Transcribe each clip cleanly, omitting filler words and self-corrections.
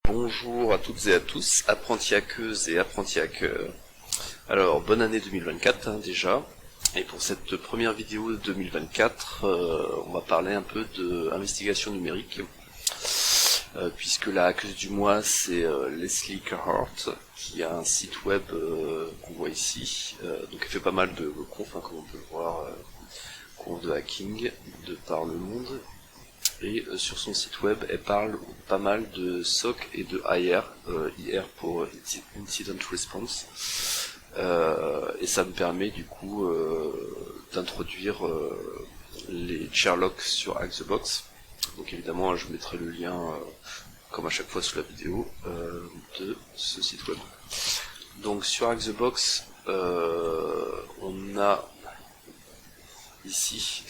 Bonjour à toutes et à tous, apprentis hackeuses et apprentis hackeurs. Alors, bonne année 2024 déjà. Et pour cette première vidéo de 2024, on va parler un peu d'investigation numérique. Puisque la hackeuse du mois, c'est Leslie Carhart, qui a un site web qu'on voit ici. Donc elle fait pas mal de confs, comme on peut le voir, confs de hacking de par le monde. Et sur son site web, elle parle pas mal de SOC et de IR, IR pour Incident Response. Et ça me permet du coup d'introduire les Sherlock sur Hack the Box. Donc évidemment, je mettrai le lien, comme à chaque fois sous la vidéo, de ce site web. Donc sur Hack the Box, on a ici,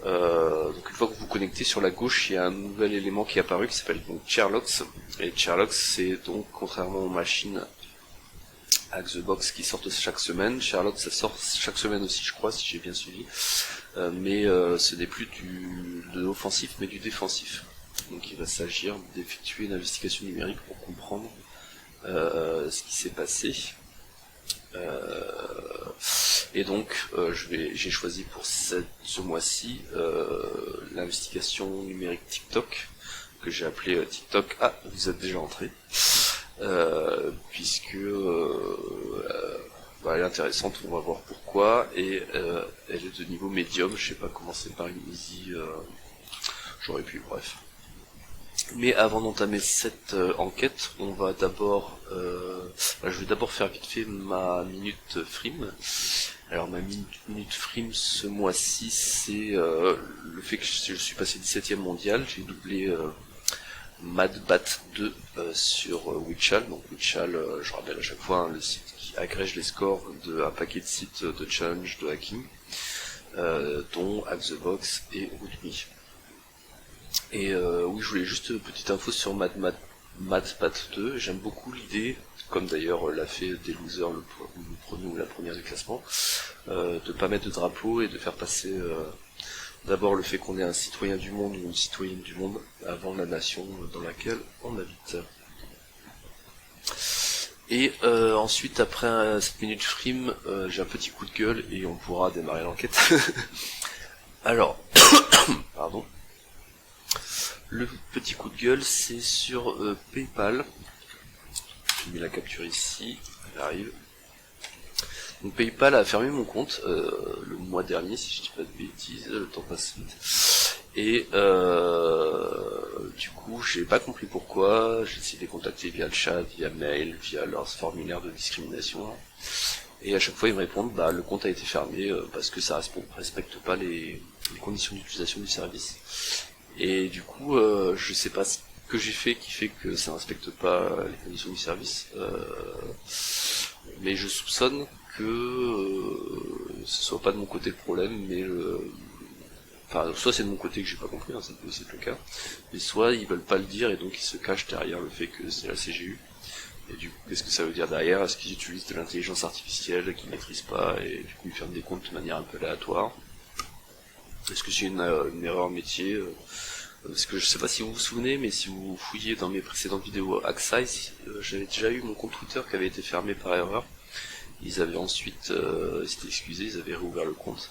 donc une fois que vous vous connectez, sur la gauche, il y a un nouvel élément qui est apparu qui s'appelle donc Sherlock. Et Sherlock, c'est donc, contrairement aux machines Hack the Box qui sortent chaque semaine, Sherlock ça sort chaque semaine aussi, je crois, si j'ai bien suivi. Mais ce n'est plus de l'offensif mais du défensif. Donc il va s'agir d'effectuer une investigation numérique pour comprendre ce qui s'est passé. Et donc j'ai choisi pour ce mois-ci l'investigation numérique TikTok, que j'ai appelé TikTok. Ah, vous êtes déjà entré. Puisque elle est intéressante, on va voir pourquoi, et elle est de niveau médium, je sais pas commencer par une easy, j'aurais pu, bref. Mais avant d'entamer cette enquête, on va d'abord, je vais d'abord faire vite fait ma minute frime. Alors ma minute frime ce mois-ci, c'est le fait que je suis passé 17ème mondial, j'ai doublé MadBat 2 sur Witchal. Donc Witchal, je rappelle à chaque fois, le site qui agrège les scores d'un paquet de sites de challenge de hacking, dont Hack the Box et Root.me. Et oui, je voulais juste une petite info sur MadBat 2. J'aime beaucoup l'idée, comme d'ailleurs l'a fait des losers le premier ou la première du classement, de pas mettre de drapeau et de faire passer d'abord le fait qu'on est un citoyen du monde ou une citoyenne du monde avant la nation dans laquelle on habite. Et ensuite, après cette minute frime, j'ai un petit coup de gueule et on pourra démarrer l'enquête. Alors, pardon. Le petit coup de gueule, c'est sur PayPal. J'ai mis la capture ici, elle arrive. Donc PayPal a fermé mon compte le mois dernier, si je dis pas de bêtises, le temps passe vite. Et du coup, j'ai pas compris pourquoi. J'ai essayé de les contacter via le chat, via mail, via leur formulaire de discrimination. Et à chaque fois, ils me répondent, le compte a été fermé parce que ça respecte pas les conditions d'utilisation du service. Et du coup, je sais pas ce que j'ai fait qui fait que ça ne respecte pas les conditions du service. Mais je soupçonne que ce soit pas de mon côté le problème, mais soit c'est de mon côté que j'ai pas compris, ça peut aussi être le cas, mais soit ils veulent pas le dire et donc ils se cachent derrière le fait que c'est la CGU. Et du coup, qu'est-ce que ça veut dire derrière? Est-ce qu'ils utilisent de l'intelligence artificielle qu'ils maîtrisent pas et du coup ils ferment des comptes de manière un peu aléatoire? Est-ce que c'est une erreur métier? Parce que je sais pas si vous vous souvenez, mais si vous fouillez dans mes précédentes vidéos Hacksize, j'avais déjà eu mon compte Twitter qui avait été fermé par erreur. Ils avaient ensuite, s'étaient excusés, ils avaient réouvert le compte.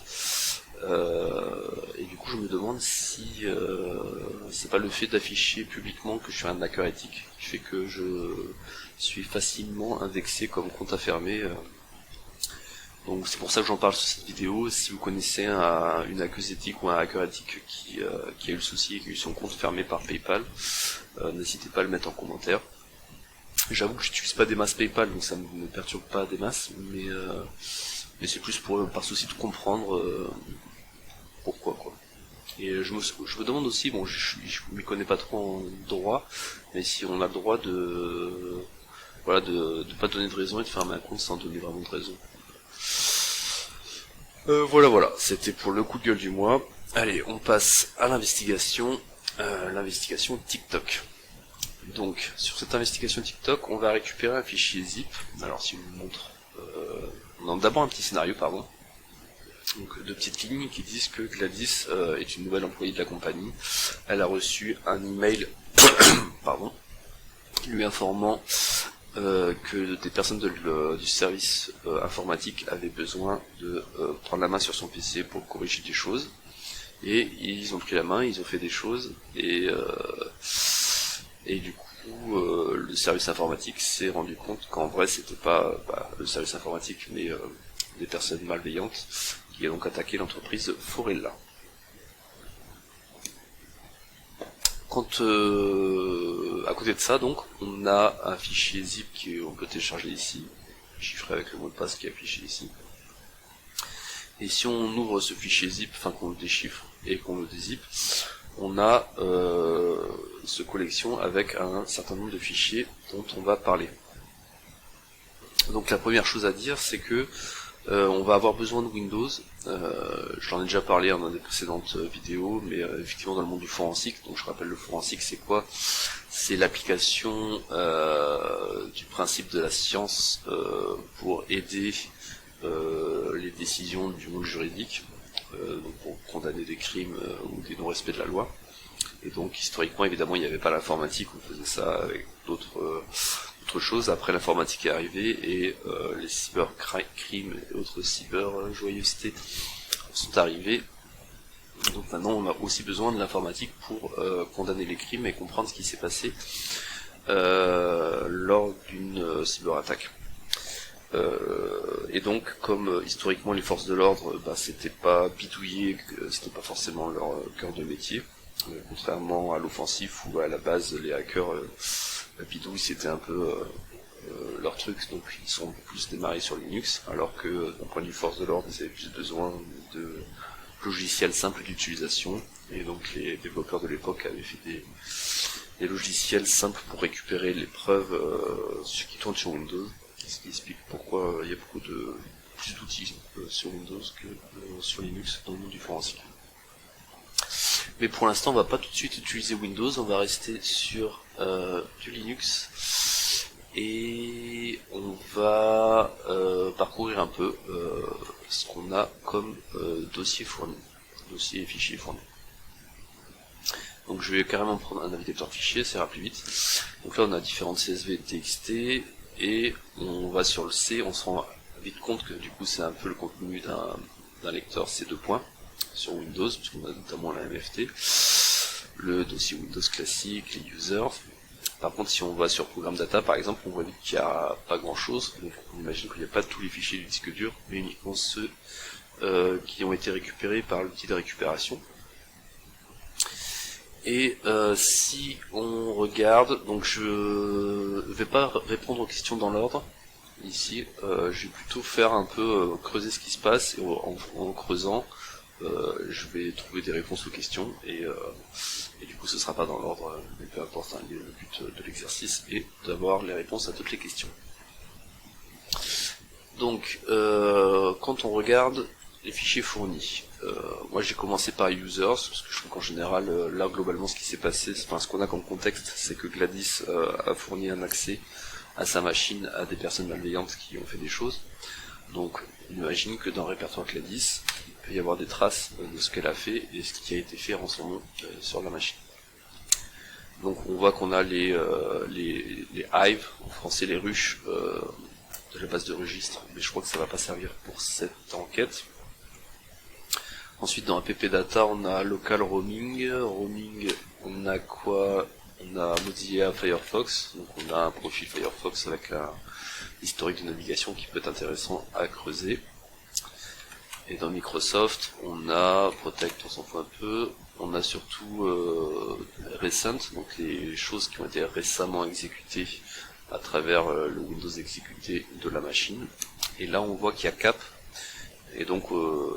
Et du coup, je me demande si c'est pas le fait d'afficher publiquement que je suis un hacker éthique qui fait que je suis facilement indexé comme compte à fermer. Donc c'est pour ça que j'en parle sur cette vidéo. Si vous connaissez une hackeuse éthique ou un hacker éthique qui a eu le souci et qui a eu son compte fermé par PayPal, n'hésitez pas à le mettre en commentaire. J'avoue que j'utilise pas des masses PayPal, donc ça ne me perturbe pas des masses, mais c'est plus par souci de comprendre pourquoi quoi. Et je me demande aussi, bon, je m'y connais pas trop en droit, mais si on a le droit de pas donner de raison et de fermer un compte sans donner vraiment de raison. Voilà, c'était pour le coup de gueule du mois. Allez, on passe à l'investigation TikTok. Donc, sur cette investigation TikTok, on va récupérer un fichier zip. Alors, si je vous montre, on a d'abord un petit scénario, pardon. Donc, deux petites lignes qui disent que Gladys est une nouvelle employée de la compagnie. Elle a reçu un email, pardon, lui informant que des personnes du service informatique avaient besoin de prendre la main sur son PC pour corriger des choses. Et ils ont pris la main, ils ont fait des choses, et du coup, le service informatique s'est rendu compte qu'en vrai, c'était pas le service informatique, mais des personnes malveillantes, qui a donc attaqué l'entreprise Forella. Quand à côté de ça, donc, on a un fichier zip qu'on peut télécharger ici, chiffré avec le mot de passe qui est affiché ici. Et si on ouvre ce fichier zip, enfin qu'on le déchiffre et qu'on le dézip, on a ce collection avec un certain nombre de fichiers dont on va parler. Donc la première chose à dire, c'est que on va avoir besoin de Windows. J'en ai déjà parlé dans des précédentes vidéos, mais effectivement dans le monde du forensique. Donc je rappelle, le forensique c'est quoi? C'est l'application du principe de la science pour aider les décisions du monde juridique, donc pour condamner des crimes ou des non-respects de la loi. Et donc historiquement, évidemment, il n'y avait pas l'informatique, on faisait ça avec d'autres choses. Après, l'informatique est arrivée et les cybercrimes et autres cyberjoyeusetés sont arrivés. Donc maintenant, on a aussi besoin de l'informatique pour condamner les crimes et comprendre ce qui s'est passé lors d'une cyberattaque. Et donc, comme historiquement les forces de l'ordre, c'était pas bidouillé, c'était pas forcément leur cœur de métier, contrairement à l'offensif où à la base les hackers, la bidouille c'était un peu leur truc, donc ils sont plus démarrés sur Linux, alors que d'un point de vue force de l'ordre, ils avaient plus besoin de logiciels simples d'utilisation, et donc les développeurs de l'époque avaient fait des logiciels simples pour récupérer les preuves qui tournent sur Windows. Ce qui explique pourquoi il y a beaucoup plus d'outils sur Windows que sur Linux dans le monde du forensique. Mais pour l'instant, on va pas tout de suite utiliser Windows, on va rester sur du Linux et on va parcourir un peu ce qu'on a comme dossier et fichier fourni. Donc je vais carrément prendre un navigateur fichier, ça ira plus vite. Donc là on a différentes CSV et TXT, et on va sur le C, on se rend vite compte que du coup c'est un peu le contenu d'un lecteur C2 points sur Windows, puisqu'on a notamment la MFT, le dossier Windows classique, les users. Par contre, si on va sur Programme Data par exemple, on voit vite qu'il n'y a pas grand chose, donc on imagine qu'il n'y a pas tous les fichiers du disque dur, mais uniquement ceux qui ont été récupérés par l'outil de récupération. Et si on regarde, donc je vais pas répondre aux questions dans l'ordre ici, je vais plutôt faire un peu creuser ce qui se passe, et en creusant je vais trouver des réponses aux questions, et du coup ce sera pas dans l'ordre, mais peu importe, hein, le but de l'exercice est d'avoir les réponses à toutes les questions. Donc quand on regarde les fichiers fournis, moi j'ai commencé par users, parce que je trouve qu'en général, là globalement ce qui s'est passé, enfin ce qu'on a comme contexte, c'est que Gladys a fourni un accès à sa machine à des personnes malveillantes qui ont fait des choses. Donc on imagine que dans le répertoire Gladys, il peut y avoir des traces de ce qu'elle a fait et ce qui a été fait en son nom sur la machine. Donc on voit qu'on a les hives, en français les ruches de la base de registre, mais je crois que ça va pas servir pour cette enquête. Ensuite dans app data on a local roaming, on a quoi? On a Mozilla Firefox, donc on a un profil Firefox avec un historique de navigation qui peut être intéressant à creuser. Et dans Microsoft, on a Protect, on s'en fout un peu, on a surtout Recent, donc les choses qui ont été récemment exécutées à travers le Windows exécuté de la machine. Et là on voit qu'il y a Cap, et donc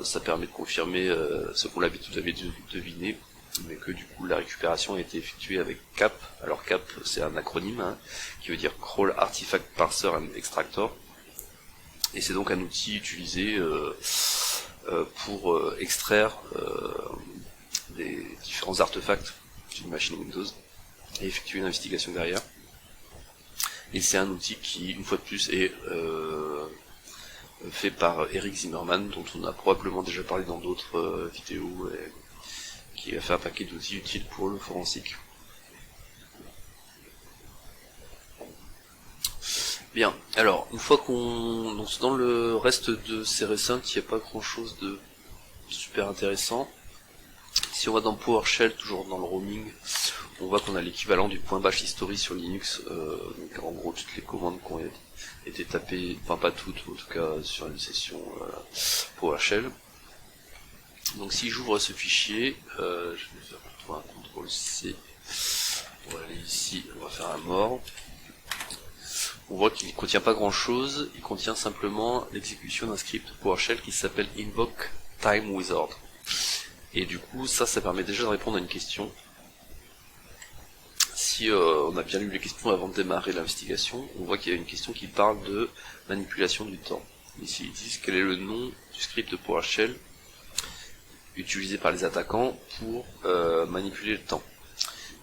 ça permet de confirmer ce qu'on l'habitude avait deviné, mais que du coup la récupération a été effectuée avec CAP. Alors CAP c'est un acronyme qui veut dire Crawl Artifact Parser and Extractor, et c'est donc un outil utilisé pour extraire des différents artefacts d'une machine Windows et effectuer une investigation derrière. Et c'est un outil qui, une fois de plus, est fait par Eric Zimmerman, dont on a probablement déjà parlé dans d'autres vidéos, et qui a fait un paquet d'outils utiles pour le forensique. Bien, alors, une fois donc dans le reste de ces recents, il n'y a pas grand chose de super intéressant. Si on va dans PowerShell, toujours dans le roaming, on voit qu'on a l'équivalent du .bash history sur Linux, donc en gros toutes les commandes qui ont été tapées, enfin pas toutes, en tout cas sur une session PowerShell. Donc si j'ouvre ce fichier, je vais faire plutôt un CTRL-C, on va aller ici, on va faire un more. On voit qu'il ne contient pas grand chose, il contient simplement l'exécution d'un script PowerShell qui s'appelle invoke time wizard. Et du coup ça permet déjà de répondre à une question. Si on a bien lu les questions avant de démarrer l'investigation, on voit qu'il y a une question qui parle de manipulation du temps. Ici ils disent quel est le nom du script de PowerShell utilisé par les attaquants pour manipuler le temps.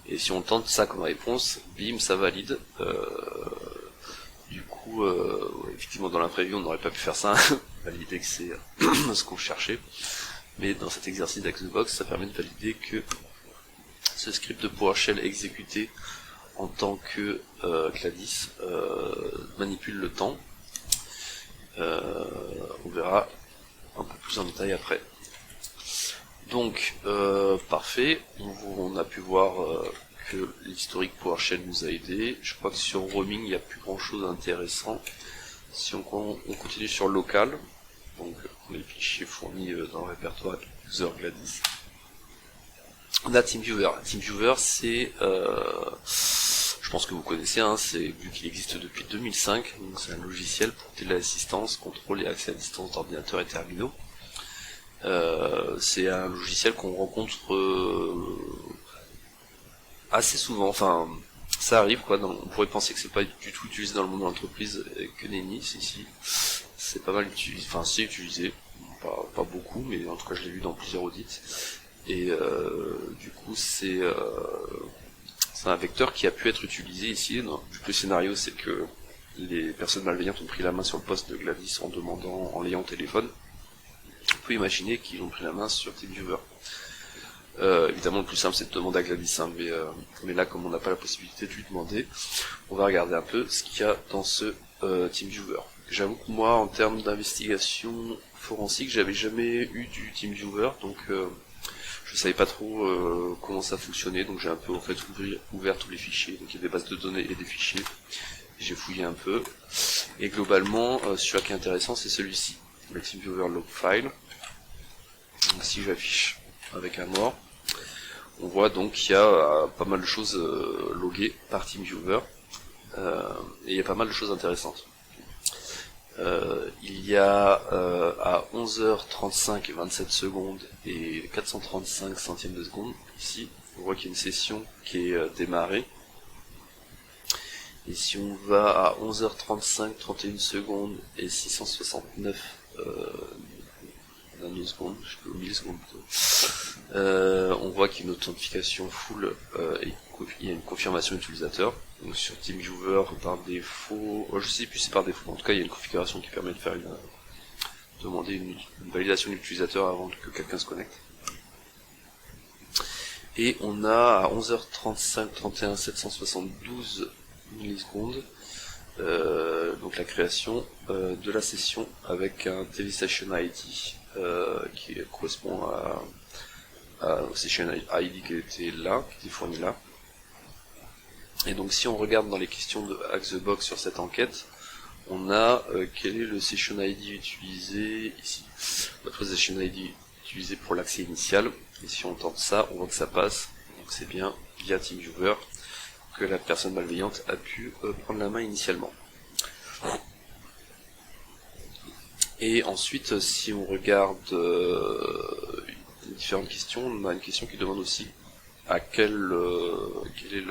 Et si on tente ça comme réponse, bim, ça valide. Du coup, effectivement dans l'imprévu on n'aurait pas pu faire ça, valider que c'est ce qu'on cherchait. Mais dans cet exercice d'Xbox, ça permet de valider que ce script de PowerShell exécuté en tant que Gladys manipule le temps. On verra un peu plus en détail après. Donc, parfait, on a pu voir que l'historique PowerShell nous a aidé. Je crois que sur roaming, il n'y a plus grand chose d'intéressant. Si on continue sur local, donc les fichiers fournis dans le répertoire user Gladys, on a TeamViewer. TeamViewer, c'est, je pense que vous connaissez, hein, vu qu'il existe depuis 2005, donc c'est un logiciel pour téléassistance, contrôle et accès à distance d'ordinateurs et terminaux. C'est un logiciel qu'on rencontre assez souvent, enfin ça arrive quoi, on pourrait penser que c'est pas du tout utilisé dans le monde de l'entreprise, que nenni, ici c'est pas mal utilisé, enfin c'est utilisé, pas beaucoup, mais en tout cas je l'ai vu dans plusieurs audits, et du coup c'est un vecteur qui a pu être utilisé ici, vu que le scénario c'est que les personnes malveillantes ont pris la main sur le poste de Gladys en l'ayant au téléphone. On peut imaginer qu'ils ont pris la main sur TeamViewer. Évidemment le plus simple c'est de demander à Gladys, hein, mais là comme on n'a pas la possibilité de lui demander, on va regarder un peu ce qu'il y a dans ce TeamViewer. J'avoue que moi en termes d'investigation forensique j'avais jamais eu du TeamViewer, donc je savais pas trop comment ça fonctionnait, donc j'ai un peu en fait ouvert tous les fichiers, donc il y a des bases de données et des fichiers, j'ai fouillé un peu, et globalement celui-là qui est intéressant c'est celui-ci, le TeamViewer log file. Donc si j'affiche avec un more, on voit donc qu'il y a pas mal de choses loguées par TeamViewer, et il y a pas mal de choses intéressantes. Il y a à 11h35 et 27 secondes et 435 centièmes de seconde, ici, on voit qu'il y a une session qui est démarrée. Et si on va à 11h35, 31 secondes et 669 nanosecondes, je sais pas, millisecondes plutôt, on voit qu'il y a une authentification full et il y a une confirmation utilisateur. Donc sur TeamViewer par défaut, je sais plus si c'est par défaut, en tout cas il y a une configuration qui permet de faire demander une validation d'utilisateur avant que quelqu'un se connecte. Et on a à 11h35, 31, 772 millisecondes, donc la création de la session avec un TV Session ID qui correspond au Session ID qui était fourni là. Et donc si on regarde dans les questions de Hack the Box sur cette enquête, on a quel est le Session ID utilisé ici. Notre Session ID utilisé pour l'accès initial, et si on tente ça, on voit que ça passe, donc c'est bien via TeamViewer que la personne malveillante a pu prendre la main initialement. Et ensuite, si on regarde différentes questions, on a une question qui demande aussi à quel est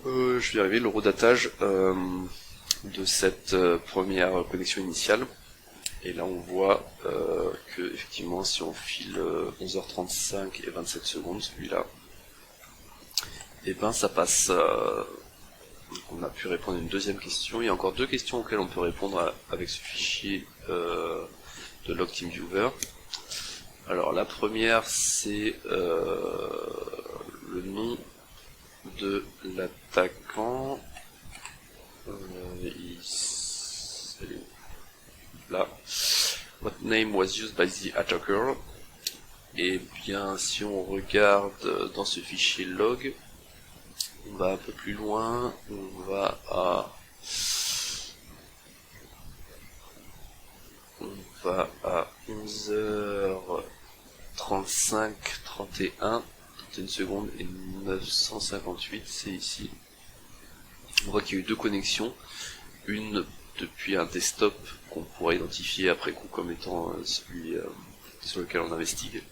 je vais y arriver, le redatage de cette première connexion initiale. Et là on voit que effectivement si on file 11h35 et 27 secondes, celui-là, et ben ça passe. Donc on a pu répondre à une deuxième question. Il y a encore deux questions auxquelles on peut répondre avec ce fichier de log TeamViewer. Alors la première c'est le nom de l'attaquant. Elle est où? Là. What name was used by the attacker? Et bien, si on regarde dans ce fichier log, on va un peu plus loin, on va à 11h35, 31 secondes et 958, c'est ici. On voit qu'il y a eu deux connexions, une depuis un desktop qu'on pourrait identifier après coup comme étant celui sur lequel on investigue,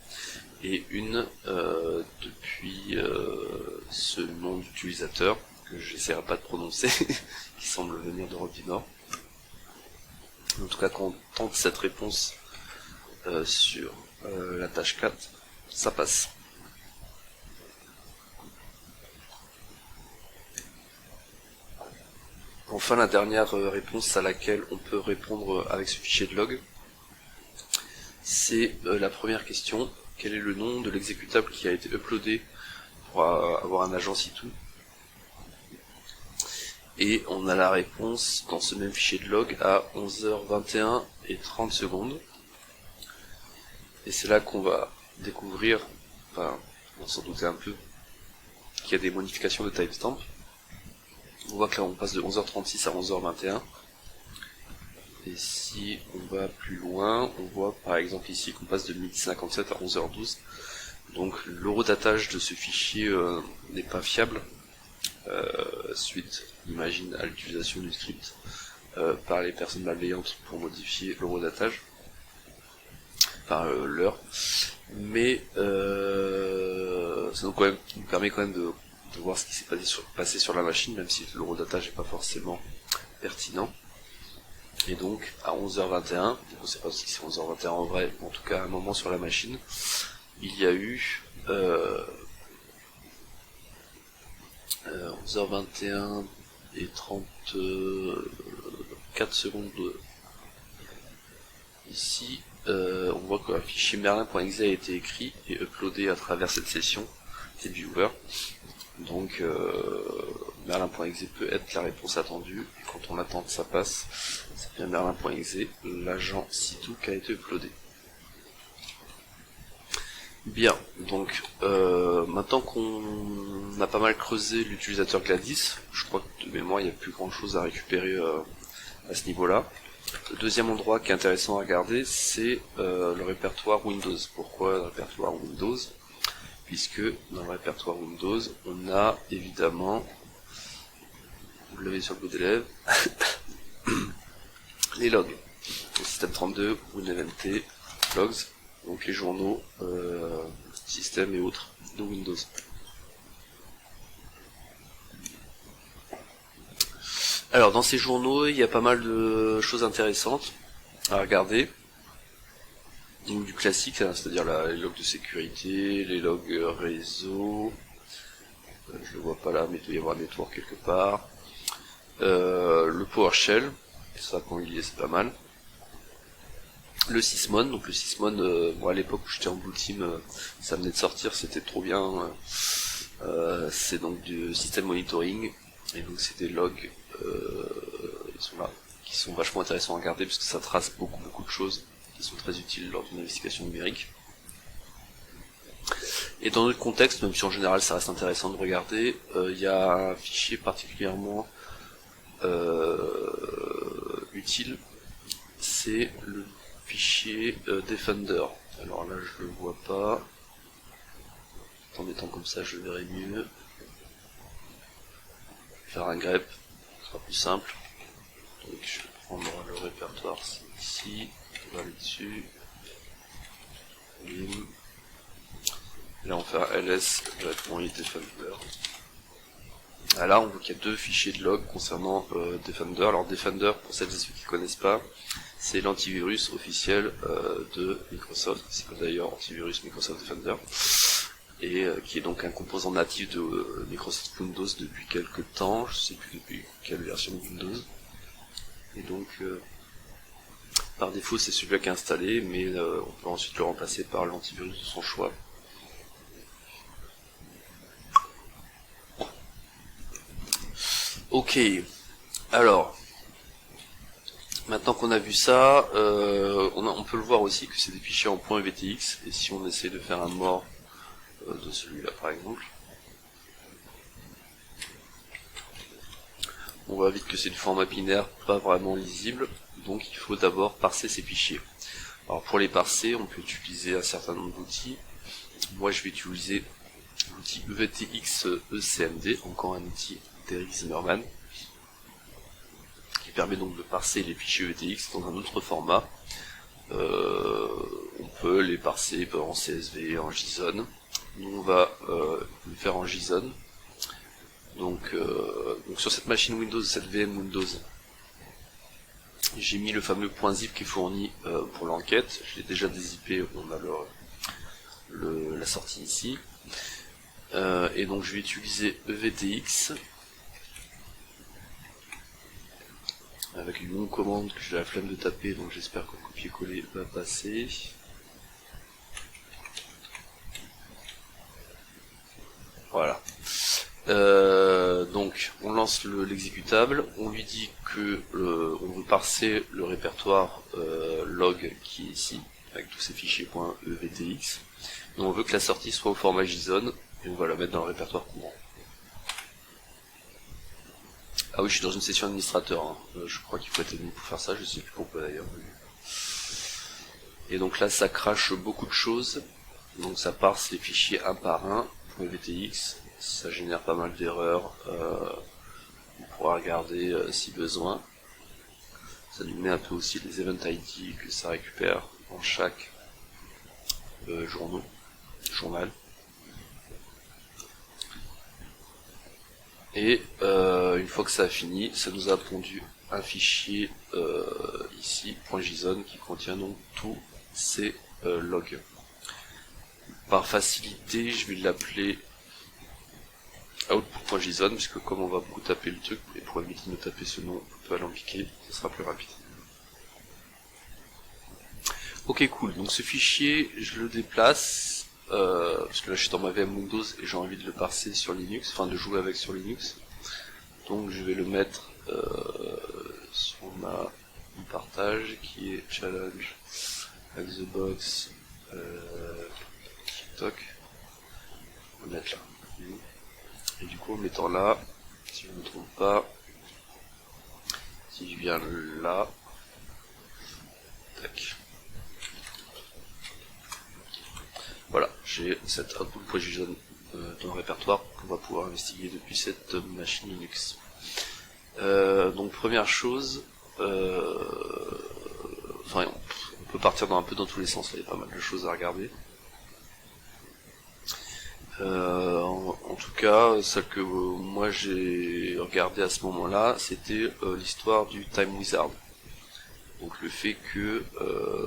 et une depuis ce nom d'utilisateur que j'essaierai pas de prononcer, qui semble venir d'Europe du Nord. En tout cas, quand on tente cette réponse sur la tâche 4, ça passe. Enfin, la dernière réponse à laquelle on peut répondre avec ce fichier de log, c'est la première question. Quel est le nom de l'exécutable qui a été uploadé pour avoir un agent situ? Et on a la réponse dans ce même fichier de log à 11h21 et 30 secondes. Et c'est là qu'on va découvrir, enfin, on s'en doutait un peu, qu'il y a des modifications de timestamp. On voit que là on passe de 11h36 à 11h21. Et si on va plus loin, on voit par exemple ici qu'on passe de 12h57 à 11h12. Donc l'eurodatage de ce fichier n'est pas fiable, suite, imagine, à l'utilisation du script par les personnes malveillantes pour modifier l'eurodatage, par l'heure. Mais ça nous permet quand même de voir ce qui s'est passé sur la machine, même si l'eurodatage n'est pas forcément pertinent. Et donc à 11h21, donc on ne sait pas si c'est 11h21 en vrai, mais en tout cas à un moment sur la machine, il y a eu 11h21 et 34 secondes ici. On voit que un fichier merlin.exe a été écrit et uploadé à travers cette session viewer. Donc merlin.exe peut être la réponse attendue, et quand on attend que ça passe, c'est bien merlin.exe, l'agent situ qui a été uploadé. Bien, donc maintenant qu'on a pas mal creusé l'utilisateur Gladys, je crois que de mémoire il n'y a plus grand chose à récupérer à ce niveau-là. Le deuxième endroit qui est intéressant à regarder, c'est le répertoire Windows. Pourquoi le répertoire Windows? Puisque dans le répertoire Windows, on a évidemment, vous l'avez sur le bout des lèvres, les logs. Le système 32, WinMT, logs, donc les journaux, système et autres de Windows. Alors dans ces journaux, il y a pas mal de choses intéressantes à regarder. Donc du classique, hein, c'est-à-dire les logs de sécurité, les logs réseau, je le vois pas là, mais il doit y avoir un network quelque part. Le PowerShell, ça quand il y est c'est pas mal. Le Sysmon, donc le Sysmon, moi à l'époque où j'étais en Blue Team, ça venait de sortir, c'était trop bien. C'est donc du système monitoring, et donc c'est des logs, ils sont là, qui sont vachement intéressants à regarder parce que ça trace beaucoup de choses qui sont très utiles lors d'une investigation numérique. Et dans notre contexte, même si en général ça reste intéressant de regarder, il y a un fichier particulièrement utile, c'est le fichier Defender. Alors là je le vois pas, en étant comme ça je verrai mieux. Faire un grep, ce sera plus simple. Donc je vais prendre le répertoire, c'est ici, on va aller dessus. Bim. Là on va faire ls Defender. Là on voit qu'il y a deux fichiers de log concernant Defender. Alors Defender, pour celles et ceux qui ne connaissent pas, c'est l'antivirus officiel de Microsoft, qui s'appelle d'ailleurs antivirus Microsoft Defender, et qui est donc un composant natif de Microsoft Windows depuis quelques temps, je sais plus depuis quelle version de Windows. Et donc par défaut c'est celui-là qui est installé, mais on peut ensuite le remplacer par l'antivirus de son choix. Ok, Alors, maintenant qu'on a vu ça, on peut le voir aussi que c'est des fichiers en .evtx, et si on essaie de faire un more de celui-là par exemple, on voit vite que c'est du format binaire pas vraiment lisible, donc il faut d'abord parser ces fichiers. Alors pour les parser, on peut utiliser un certain nombre d'outils. Moi je vais utiliser l'outil EVTX ECMD, encore un outil d'Eric Zimmerman, qui permet donc de parser les fichiers EVTX dans un autre format. On peut les parser en CSV, en JSON. Nous on va le faire en JSON. Donc sur cette machine Windows, cette VM Windows, j'ai mis le fameux .zip qui est fourni pour l'enquête. Je l'ai déjà dézippé, on a la sortie ici. Et donc je vais utiliser EVTX avec une longue commande que j'ai la flemme de taper, donc j'espère que le copier-coller va passer. Voilà. Donc on lance l'exécutable, on lui dit que on veut parser le répertoire log qui est ici, avec tous ces fichiers .evtx, et on veut que la sortie soit au format JSON, et on va la mettre dans le répertoire courant. Ah oui, je suis dans une session administrateur, hein. Je crois qu'il faut être admin pour faire ça, je sais plus pourquoi d'ailleurs. Et donc là ça crache beaucoup de choses, donc ça parse les fichiers un par un, .evtx, ça génère pas mal d'erreurs, on pourra regarder si besoin. Ça nous met un peu aussi les event ID que ça récupère dans chaque journal. Et une fois que ça a fini, ça nous a pondu un fichier ici, .json, qui contient donc tous ces logs. Par facilité, je vais l'appeler output.json, puisque comme on va beaucoup taper le truc, et pour éviter de taper ce nom un peu alambiqué, ce sera plus rapide. Ok, cool, donc ce fichier, je le déplace, parce que là je suis dans ma VM Windows et j'ai envie de le parser sur Linux, enfin de jouer avec sur Linux. Donc je vais le mettre sur mon partage qui est challenge avec the box TikTok. On va le mettre là. Et du coup en mettant là, si je ne me trompe pas, si je viens là, tac. Voilà, j'ai cet output.json dans le répertoire qu'on va pouvoir investiguer depuis cette machine Linux. Donc première chose, enfin on peut partir un peu dans tous les sens, là il y a pas mal de choses à regarder. En tout cas, celle que moi j'ai regardée à ce moment-là, c'était l'histoire du Time Wizard. Donc le fait que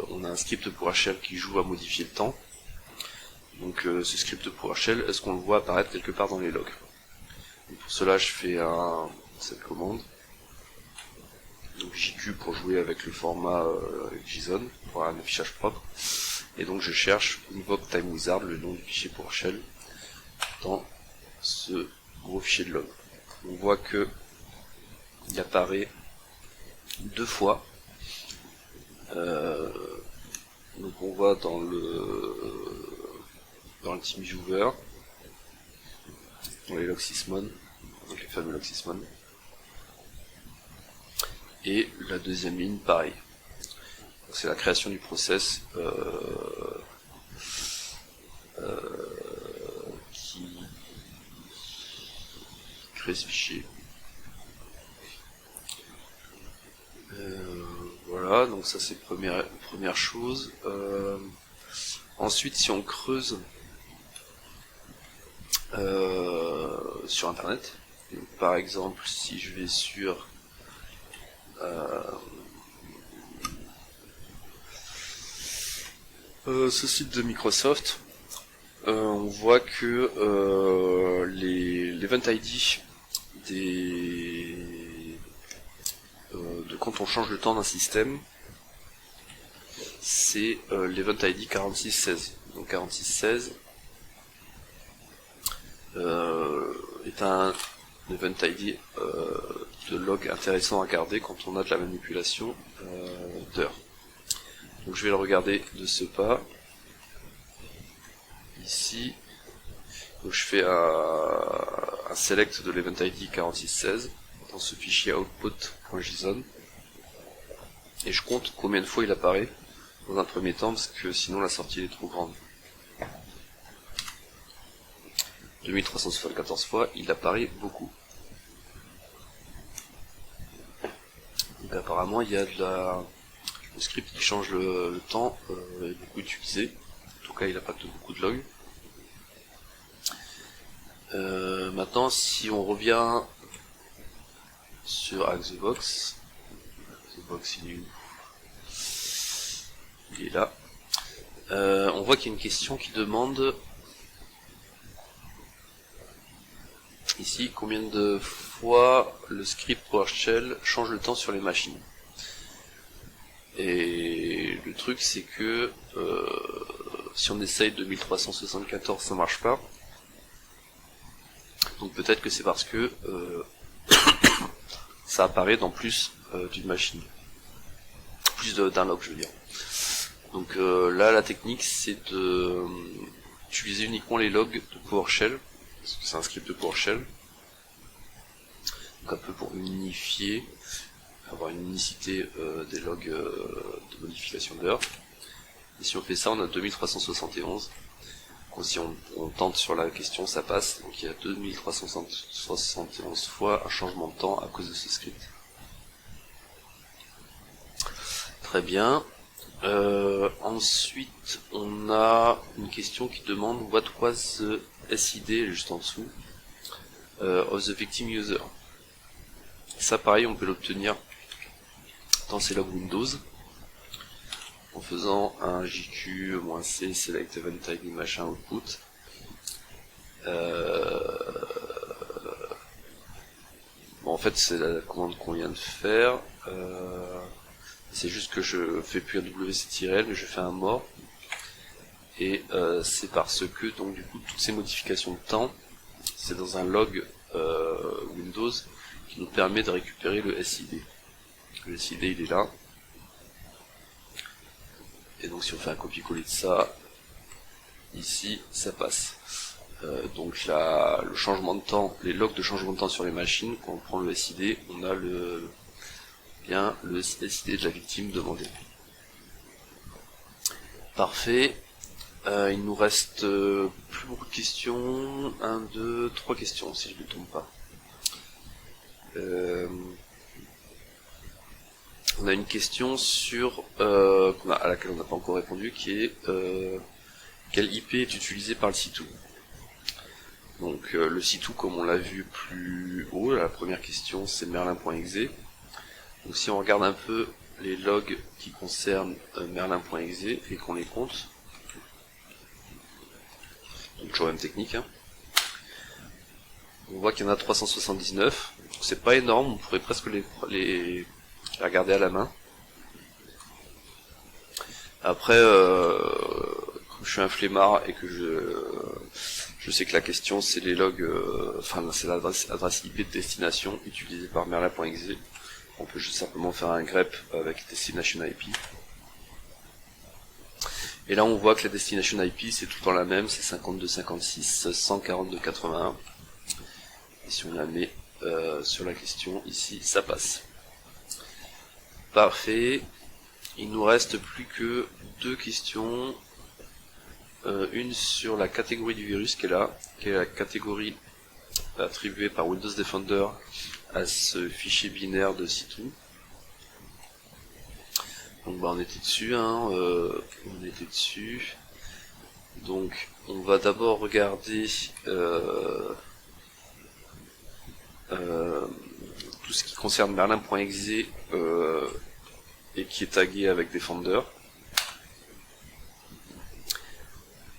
on a un script PowerShell qui joue à modifier le temps. Donc ce script PowerShell, est-ce qu'on le voit apparaître quelque part dans les logs? Et pour cela, je fais cette commande. Donc JQ pour jouer avec le format JSON, pour un affichage propre. Et donc je cherche invoke time wizard, le nom du fichier PowerShell, dans ce gros fichier de log. On voit que il apparaît deux fois. Donc on voit dans le TeamViewer, dans les logs sysmon, donc les fameux logs sysmon. Et la deuxième ligne, pareil. C'est la création du process qui crée ce fichier. Voilà, donc ça c'est première chose. Ensuite, si on creuse sur internet, donc, par exemple si je vais sur ce site de Microsoft, on voit que l'event ID de quand on change le temps d'un système, c'est l'event ID 4616. Donc 4616 est un event ID de log intéressant à garder quand on a de la manipulation d'heures. Donc je vais le regarder de ce pas. Ici, donc je fais un select de l'event ID 4616 dans ce fichier output.json et je compte combien de fois il apparaît dans un premier temps parce que sinon la sortie est trop grande. 2374 fois, il apparaît beaucoup. Donc apparemment il y a le script qui change le temps est beaucoup utilisé. En tout cas il n'a pas beaucoup de logs. Maintenant si on revient sur Axebox, il est où? Il est là. On voit qu'il y a une question qui demande ici combien de fois le script PowerShell change le temps sur les machines. Et le truc c'est que si on essaye 2374 ça marche pas. Donc peut-être que c'est parce que ça apparaît dans plus d'une machine. Plus d'un log je veux dire. Donc là la technique c'est de utiliser uniquement les logs de PowerShell, parce que c'est un script de PowerShell. Donc un peu pour unifier, avoir une unicité des logs de modification d'heures. Et si on fait ça on a 2371. Donc si on tente sur la question ça passe, donc il y a 2371 fois un changement de temps à cause de ce script. Très bien. Ensuite, on a une question qui demande what was the SID juste en dessous of the victim user. Ça, pareil, on peut l'obtenir dans ces logs Windows en faisant un JQ-C select event ID machin output. Bon, en fait, c'est la commande qu'on vient de faire. C'est juste que je fais plus un WC-L mais je fais un more et c'est parce que donc du coup toutes ces modifications de temps c'est dans un log Windows qui nous permet de récupérer le SID. Le SID il est là et donc si on fait un copier-coller de ça ici ça passe. Donc là, le changement de temps, les logs de changement de temps sur les machines, quand on prend le SID on a le SID de la victime demandé. Parfait. Il nous reste plus beaucoup de questions. 1, 2, 3 questions si je ne me trompe pas. On a une question sur à laquelle on n'a pas encore répondu qui est quel IP est utilisé par le C2. Donc le C2 comme on l'a vu plus haut, la première question c'est merlin.exe. Donc si on regarde un peu les logs qui concernent merlin.exe et qu'on les compte, donc toujours même technique, hein, on voit qu'il y en a 379, c'est pas énorme, on pourrait presque les regarder à la main. Après, comme je suis un flemmard et que je sais que la question c'est les logs, c'est l'adresse IP de destination utilisée par merlin.exe. On peut juste simplement faire un grep avec destination IP. Et là on voit que la destination IP c'est tout le temps la même, c'est 5256 142 81. Et si on la met sur la question ici, ça passe. Parfait. Il nous reste plus que 2 questions. Une sur la catégorie du virus qui est là, qui est la catégorie attribuée par Windows Defender à ce fichier binaire de C2. Donc on était dessus, on était dessus. Donc on va d'abord regarder tout ce qui concerne merlin.exe et qui est tagué avec Defender.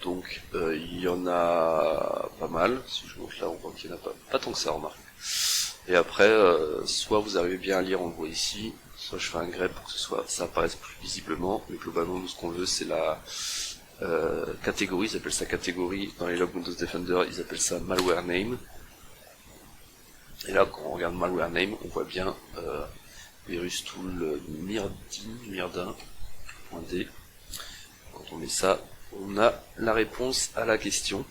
Donc il y en a pas mal, si je monte là on voit qu'il n'y en a pas tant que ça, remarque. Et après, soit vous arrivez bien à lire, on le voit ici, soit je fais un grep pour que ça apparaisse plus visiblement, mais globalement nous ce qu'on veut c'est la catégorie, ils appellent ça catégorie, dans les logs Windows Defender ils appellent ça malware name. Et là, quand on regarde malware name, on voit bien virus tool mirdin.d. Quand on met ça, on a la réponse à la question.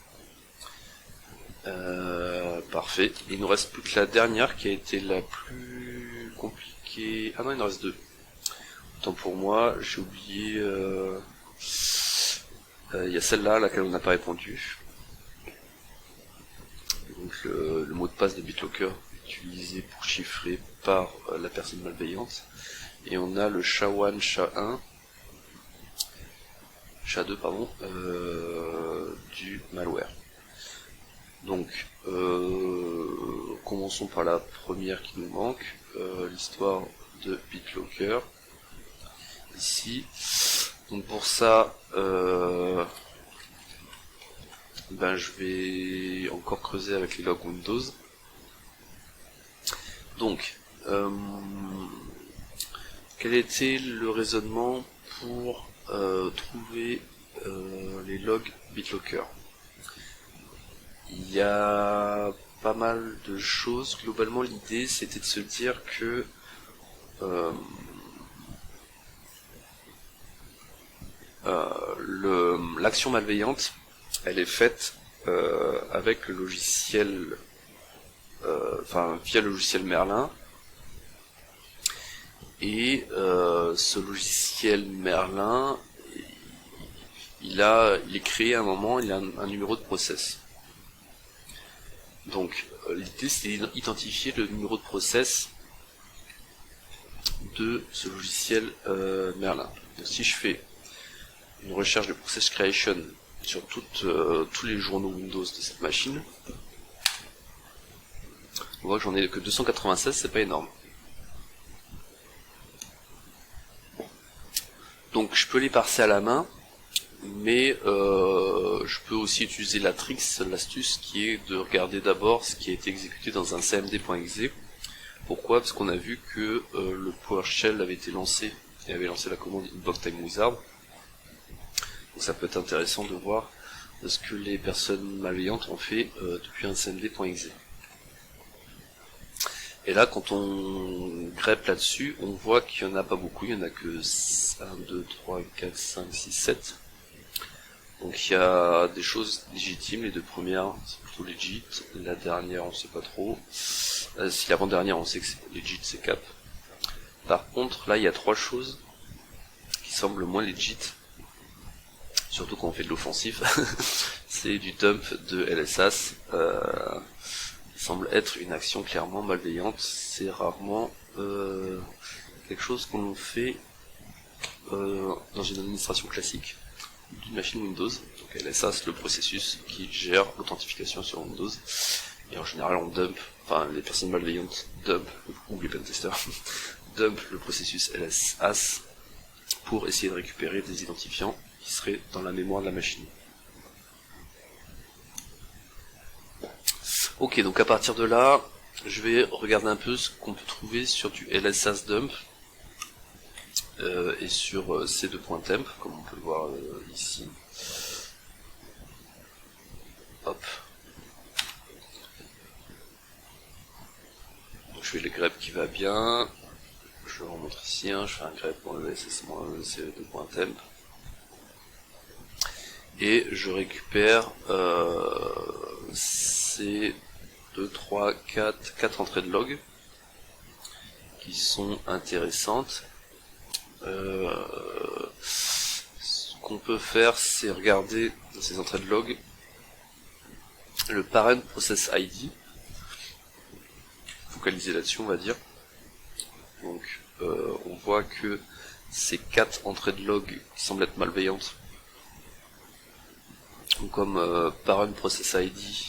Parfait. Il nous reste plus que la dernière qui a été la plus compliquée. Ah non, il en reste deux. Autant pour moi, j'ai oublié. Il y a celle-là à laquelle on n'a pas répondu. Donc le mot de passe de BitLocker utilisé pour chiffrer par la personne malveillante. Et on a le SHA-1, SHA-1, SHA-2 pardon, du malware. Donc commençons par la première qui nous manque, l'histoire de BitLocker. Ici. Donc pour ça, je vais encore creuser avec les logs Windows. Donc, quel était le raisonnement pour trouver les logs BitLocker? Il y a pas mal de choses. Globalement, l'idée c'était de se dire que l'action malveillante, elle est faite avec le logiciel, via le logiciel Merlin. Et ce logiciel Merlin, il est créé à un moment, il a un numéro de process. Donc l'idée c'est d'identifier le numéro de process de ce logiciel Merlin. Donc, si je fais une recherche de process creation sur tous les journaux Windows de cette machine, on voit que j'en ai que 296, c'est pas énorme. Donc je peux les parser à la main, mais je peux aussi utiliser la trick, l'astuce qui est de regarder d'abord ce qui a été exécuté dans un cmd.exe. Pourquoi? Parce qu'on a vu que le PowerShell avait été lancé et avait lancé la commande invoke time wizard. Donc ça peut être intéressant de voir ce que les personnes malveillantes ont fait depuis un cmd.exe. Et là, quand on grep là-dessus, on voit qu'il n'y en a pas beaucoup, il n'y en a que 1, 2, 3, 4, 5, 6, 7. Donc il y a des choses légitimes, les deux premières c'est plutôt legit, la dernière on sait pas trop, si l'avant-dernière on sait que c'est legit, c'est cap. Par contre là il y a trois choses qui semblent moins legit, surtout quand on fait de l'offensif, c'est du dump de LSAS, qui semble être une action clairement malveillante, c'est rarement quelque chose qu'on fait dans une administration classique d'une machine Windows. Donc LSAS, le processus qui gère l'authentification sur Windows, et en général on dump, les personnes malveillantes dump, ou les pentesters dump le processus LSAS pour essayer de récupérer des identifiants qui seraient dans la mémoire de la machine. Ok, donc à partir de là, je vais regarder un peu ce qu'on peut trouver sur du LSAS dump et sur ces deux points temp, comme on peut le voir ici. Hop. Donc je fais le grep qui va bien. Je remonte ici, je fais un grep pour le ces deux points temp. Et je récupère ces 2, 3, 4 entrées de log qui sont intéressantes. Ce qu'on peut faire, c'est regarder dans ces entrées de log le parent process ID, focaliser là-dessus on va dire. Donc on voit que ces 4 entrées de log qui semblent être malveillantes, comme parent process ID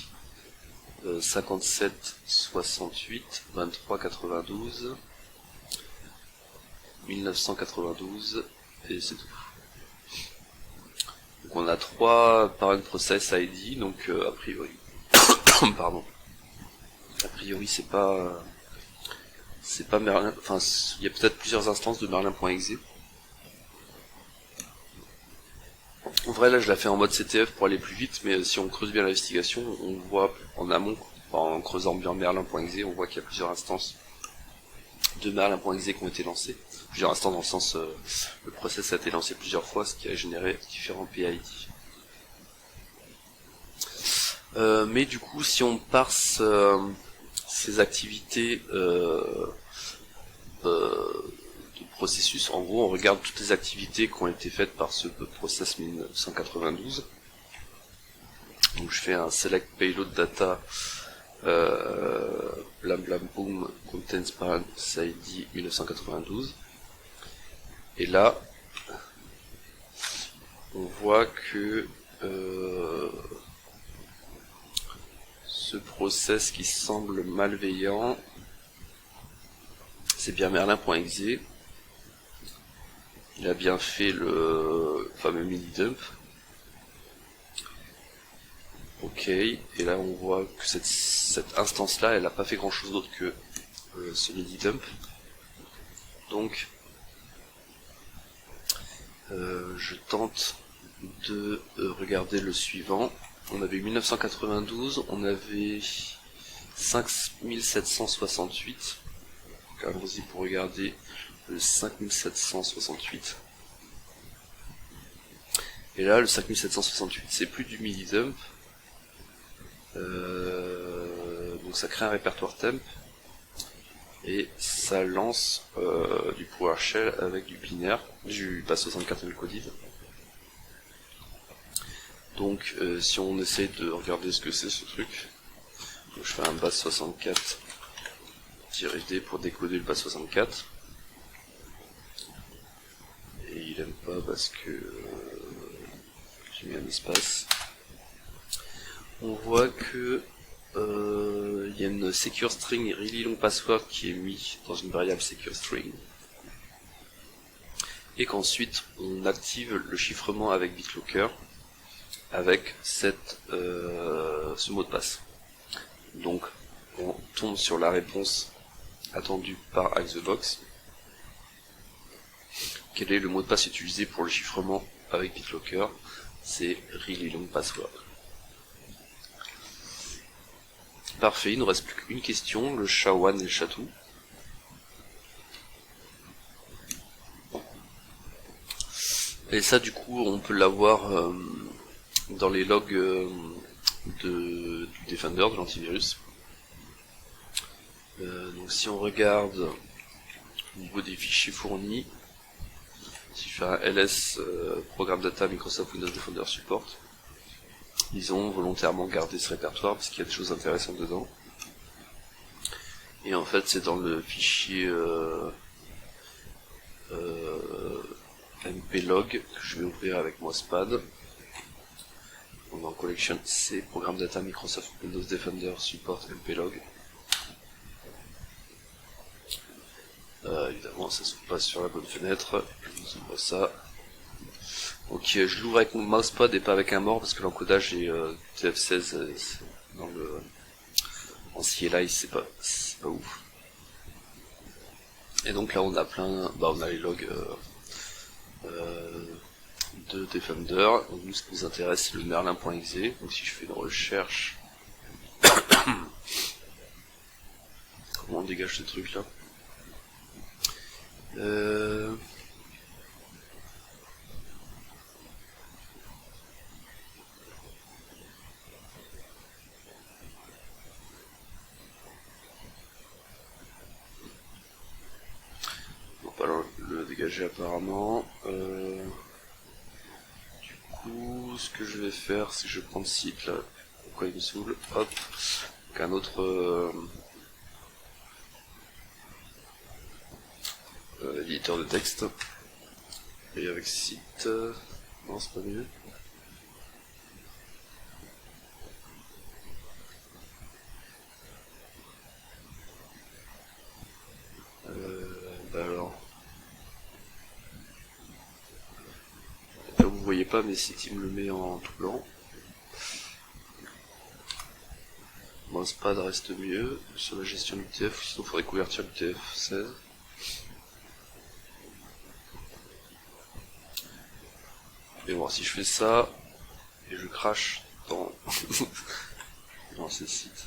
57 68 23 92 1992 et c'est tout. Donc on a 3 parent process ID, donc a priori pardon, a priori c'est pas Merlin, il y a peut-être plusieurs instances de Merlin.exe. En vrai là je la fais en mode CTF pour aller plus vite, mais si on creuse bien l'investigation, on voit en amont En creusant bien merlin.exe, on voit qu'il y a plusieurs instances de merlin.exe qui ont été lancées. Plusieurs instances dans le sens, le process a été lancé plusieurs fois, ce qui a généré différents PID. Mais du coup, si on parse ces activités de processus, en gros, on regarde toutes les activités qui ont été faites par ce process 1992. Donc je fais un select payload data blam blam boom contains parents ID 1992. Et là, on voit que ce process qui semble malveillant, c'est bien merlin.exe. Il a bien fait le fameux mini-dump. Ok, et là on voit que cette instance-là, elle n'a pas fait grand-chose d'autre que ce mini-dump. Donc, je tente de regarder le suivant. On avait 1992, on avait 5768. Allons-y pour regarder le 5768. Et là, le 5768, c'est plus du mini-dump. Donc ça crée un répertoire temp. Et ça lance du PowerShell avec du binaire, du base64 encoded. Donc si on essaie de regarder ce que c'est ce truc, donc je fais un base64-d pour décoder le base64. Et il aime pas parce que j'ai mis un espace. On voit que il y a une secure string really long password qui est mis dans une variable secure string. Et qu'ensuite on active le chiffrement avec BitLocker avec ce mot de passe. Donc on tombe sur la réponse attendue par HackTheBox. Quel est le mot de passe utilisé pour le chiffrement avec BitLocker? C'est really long password. Parfait, il ne nous reste plus qu'une question, le SHA-1 et le SHA-2. Et ça du coup on peut l'avoir dans les logs du Defender, de l'antivirus. Donc si on regarde au niveau des fichiers fournis, si je fais un ls programme data Microsoft Windows Defender Support, ils ont volontairement gardé ce répertoire parce qu'il y a des choses intéressantes dedans. Et en fait c'est dans le fichier mplog que je vais ouvrir avec Mousepad. On est en collection C, programme data Microsoft Windows Defender Support mplog. Évidemment ça s'ouvre pas sur la bonne fenêtre, je vous ouvre ça. Ok, je l'ouvre avec mon mousepad et pas avec un mort parce que l'encodage est TF16 dans le en CLI, c'est pas ouf. Et donc là on a on a les logs de Defender. Donc nous ce qui nous intéresse c'est le merlin.exe. Donc si je fais une recherche, comment on dégage ce truc là? On va pas le dégager apparemment. Du coup, ce que je vais faire, c'est que je prends le site là. Pourquoi il me saoule? Hop, donc un autre éditeur de texte. Et avec site, non c'est pas mieux. Alors, là vous voyez pas, mais site il me le met en tout blanc. Mousepad reste mieux sur la gestion du TF, sinon il faudrait convertir le TF16. Et voir si je fais ça et je crache dans ces sites.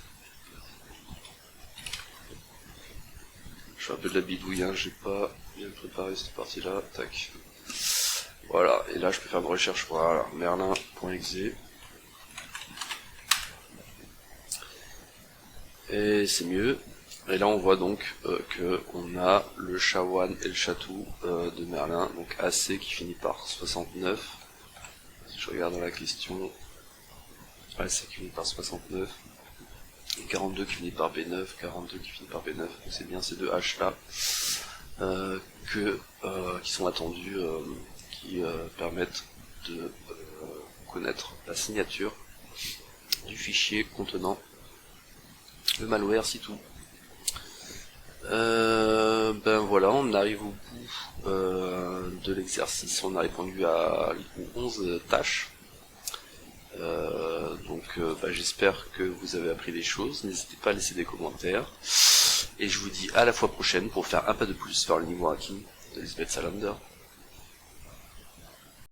Je fais un peu de la bidouille, hein, j'ai pas bien préparé cette partie-là, tac. Voilà, et là je peux faire une recherche, voilà, merlin.exe. Et c'est mieux. Et là on voit donc que on a le Chawan et le Chatou de Merlin, donc AC qui finit par 69. Si je regarde dans la question, AC qui finit par 69, et 42 qui finit par B9, 42 qui finit par B9, donc c'est bien ces deux H là qui sont attendus, qui permettent de connaître la signature du fichier contenant le malware C2. Ben voilà, on arrive au bout de l'exercice. On a répondu à 11 tâches. J'espère que vous avez appris des choses. N'hésitez pas à laisser des commentaires. Et je vous dis à la fois prochaine pour faire un pas de plus vers le niveau hacking de Lisbeth Salander.